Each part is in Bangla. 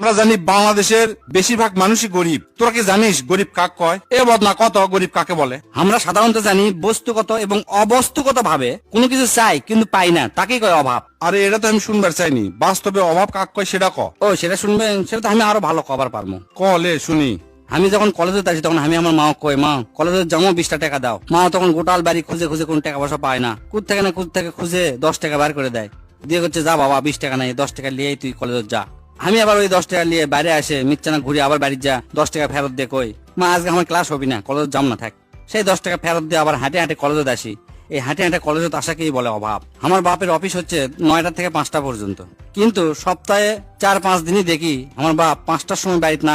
আমরা জানি বাংলাদেশের বেশিরভাগ মানুষই গরিব। তোরা কি জানিস গরিব কাক কয়? এ বদনা কত গরিব কাকে বলে? আমরা সাধারণত জানি বস্তুগত এবং অবস্তুগত ভাবে কোনো কিছু চাই কিন্তু পাই না, তাকেই কয় অভাব। আরে এটা তো আমি শুনবার চাইনি, বাস্তবে অভাব কাক কয় সেটা ক। ও সেটা শুনবেন? সেটা তো আমি আরো ভালো কবার পারবো। কলে শুনি। আমি যখন কলেজে আসি তখন আমি আমার মা কই, মা কলেজে জমা 20টা টাকা দাও। মা তখন গোটাল বাড়ি খুঁজে খুঁজে কোন টাকা পয়সা পায় না, কুদ থেকে না কুদ থেকে খুঁজে 10 টাকা বার করে দেয়, দিয়ে করছে যা বাবা 20 টাকা নাই, 10 টাকা নিয়েই তুই কলেজে যা। আমি আবার ওই 10 টাকা নিয়ে বাইরে আসে মিচ্ছানা ঘুরে আবার বাড়ি যা, 10 টাকা ফেরত দিয়ে কই মা আজকে আমার ক্লাস হবি না, কলেজে যাম না থাক। সেই 10 টাকা ফেরত দিয়ে আবার হাঁটে হাঁটে কলেজে আসি। এই হাঁটে হাঁটে কলেজে আসাকেই বলে অভাব। আমার বাপের অফিস হচ্ছে 9টা থেকে 5টা পর্যন্ত, কিন্তু সপ্তাহে 4-5 দিনই দেখি আমার বাপ 5টার সময় বাড়িতে না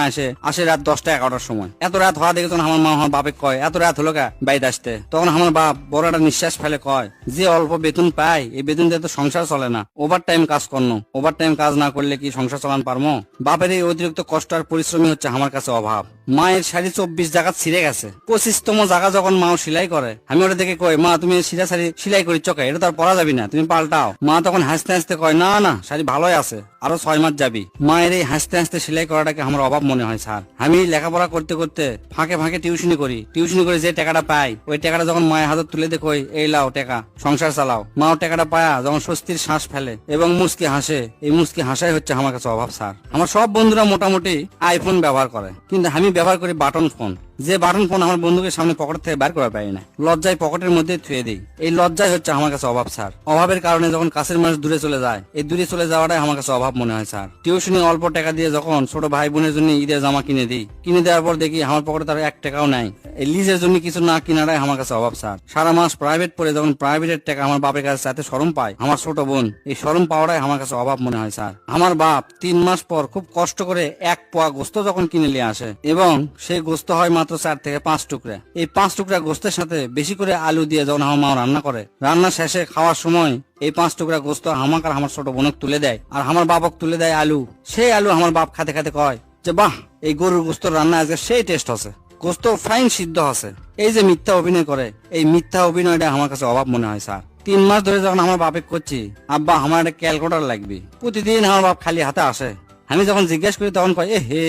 আসে রাত 10টা 11টার সময়। এত রাত হওয়া দেখে তখন আমার মা আমার বাপে কয় এত রাত হলো কা বাড়িতে আসতে। তখন আমার বাপ বড় একটা নিঃশ্বাস ফেলে কয়, যে অল্প বেতন পায় এই বেতন দিয়ে তো সংসার চলে না, ওভার টাইম কাজ করনো, ওভার টাইম কাজ না করলে কি সংসার চালান পারমো? বাপের এই অতিরিক্ত কষ্ট আর পরিশ্রমী হচ্ছে আমার কাছে অভাব। মায়ের শাড়ি 24 জায়গা ছিঁড়ে গেছে, 25তম জায়গা যখন মাও সেলাই করে, আমি ওটা দেখে কই মা তুমি সিরা শাড়ি সেলাই করি চকে, এটা তো আর পরা যাবি না, তুমি পাল্টাও। মা তখন হাসতে হাসতে কয় না না শাড়ি ভালোই আছে, আরো 6 মাস যাবি। মায়ের এই হাসতে হাসতে সেলাই করাটাকে আমার অভাব মনে হয় স্যার। আমি লেখাপড়া করতে করতে ফাঁকে ফাঁকে টিউশনি করি, টিউশনি করে যে টাকাটা পাই ওই টাকাটা যখন মায়ের হাতে তুলে দেখো এই লাও টাকা, সংসার চালাও। মাও টাকাটা পায়া যখন স্বস্তির শ্বাস ফেলে এবং মুচকি হাসে, এই মুচকি হাসাই হচ্ছে আমার কাছে অভাব স্যার। আমার সব বন্ধুরা মোটামুটি আইফোন ব্যবহার করে, কিন্তু আমি ব্যবহার করি বাটন ফোন। যে বাটন ফোন আমার বন্ধুকে সামনে পকেট থেকে বার করা পারি না, লজ্জায় পকেটের মধ্যে থুয়ে দিই। এই লজ্জায় হচ্ছে আমার কাছে অভাব স্যার। অভাবের কারণে যখন কাছের মানুষ দূরে চলে যায়, এই দূরে চলে যাওয়াটাই আমার কাছে অভাব মনে হয় স্যার। টিউশনি অল্প টাকা দিয়ে যখন ছোট ভাই বোনের জন্য ঈদের জামা কিনে দিই, কিনে দেওয়ার পর দেখি আমার পকেটে তার 1 টাকাও নাই। এই লিজের জন্য কিছু না কিনাটাই আমার কাছে অভাব স্যার। সারা মাস প্রাইভেট পড়ে যখন প্রাইভেটের টাকা আমার বাপের কাছে চাইতে শরম পায় আমার ছোট বোন, এই শরম পাওয়াটাই আমার কাছে অভাব মনে হয় স্যার। আমার বাপ 3 মাস পর খুব কষ্ট করে 1 পোয়া গোস্ত যখন কিনে নিয়ে আসে এবং সেই গোস্ত হয় মাত্র 4 থেকে 5 টুকরা, এই 5 টুকরা গোস্তের সাথে বেশি করে আলু দিয়ে যখন আমার মা রান্না করে, রান্না শেষে খাওয়ার সময় এই 5 টুকরা গোস্ত আমাকে আর আমার ছোট বোনক তুলে দেয়, আর আমার বাপক তুলে দেয় আলু। সেই আলু আমার বাপ খাতে খাতে কয় যে বাহ এই গরুর গোস্তর রান্না আজকে সেই টেস্ট আছে, গোস্ত ফাইন সিদ্ধ আছে। এই যে মিথ্যা অভিনয় করে, এই মিথ্যা অভিনয়টা আমার কাছে অভাব মনে হয় স্যার। 3 মাস ধরে যখন আমার বাপে করছি আব্বা আমার একটা ক্যালকুলেটর লাগবে, প্রতিদিন আমার বাপ খালি হাতে আসে। আমি যখন জিজ্ঞেস করি তখন কয় এ হে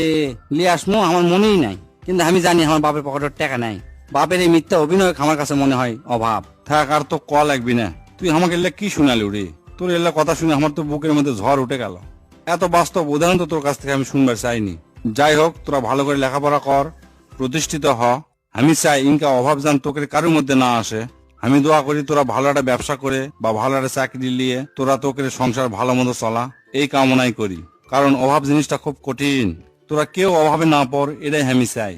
লিয়ে আসমো, আমার মনেই নাই। কিন্তু আমি জানি আমার বাপের পকেটের টাকা নাই। বাপের এই মিথ্যা অভিনয় আমার কাছে মনে হয় অভাব। থাক আর তো ক লাগবি না, তুই আমাকে এলে কি শুনালি রে? তোর এলা কথা শুনে আমার তো বুকের মধ্যে ঝড় উঠে গেল। এত বাস্তব উদাহরণ তো তোর কাছ থেকে আমি শুনবার চাইনি। যাই হোক, তোরা ভালো করে লেখাপড়া কর, প্রতিষ্ঠিত হ। আমি চাই ইনকা অভাব যেন তোকে কারোর মধ্যে না আসে। আমি দোয়া করি তোরা ভালো একটা ব্যবসা করে বা ভালো একটা চাকরি নিয়ে তোরা তোকে সংসার ভালো মতো চলা, এই কামনাই করি। কারণ অভাব জিনিসটা খুব কঠিন, তোরা কেউ অভাবে না পড়, এটাই আমি চাই।